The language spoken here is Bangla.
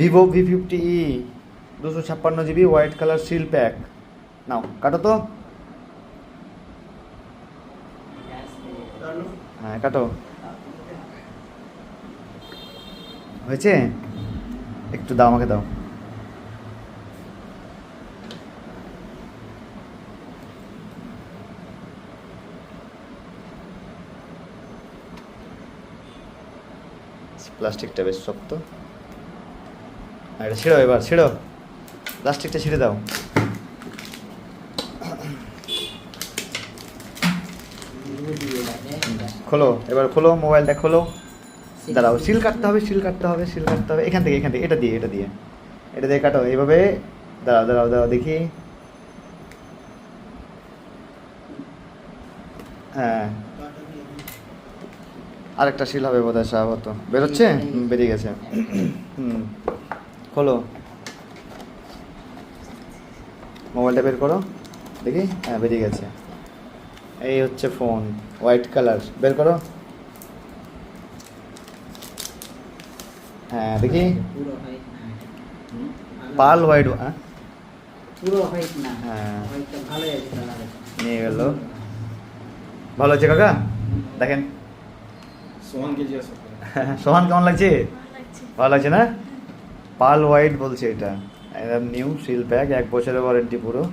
Vivo V50e 256 GB white colour seal pack. নাও কাটো তো, হ্যাঁ কাটো। হয়েছে? একটু দাও, আমাকে দাও। প্লাস্টিকটা বেশ শক্ত। এটা ছিঁড়ো, এবার ছিঁড়ো, প্লাস্টিকটা ছিঁড়ে দাও। খোলো, এবার খোলো, মোবাইলটা খোলো। দাঁড়াও, সিল কাটতে হবে, সিল কাটতে হবে, সিল কাটতে হবে। এখান থেকে, এখান থেকে, এটা দিয়ে, এটা দিয়ে, এটা দিয়ে কাটো এইভাবে। দাঁড়াও দাঁড়াও দাঁড়াও দেখি। হ্যাঁ, আরেকটা সিল হবে বোধহয়, সম্ভবত বেরোচ্ছে। বেরিয়ে গেছে। খোলো, মোবাইলটা বের করো দেখি। হ্যাঁ, বেরিয়ে গেছে। এই হচ্ছে ফোন, হোয়াইট কালার। বের করো। হ্যাঁ দেখি, পাল হোয়াইট। হ্যাঁ, পুরো হোয়াইট না, হ্যাঁ হোয়াইটটা ভালো আছে কালারে। নিয়ে গেল। ভালো আছে কাকা? দেখেন সোহানকে জিজ্ঞাসা করো। সোহান কেমন লাগছে? ভালো লাগছে না? পাল হোয়াইট বলছে এটা, একদম নিউ সিল প্যাক, 1 বছরের ওয়ারেন্টি পুরো।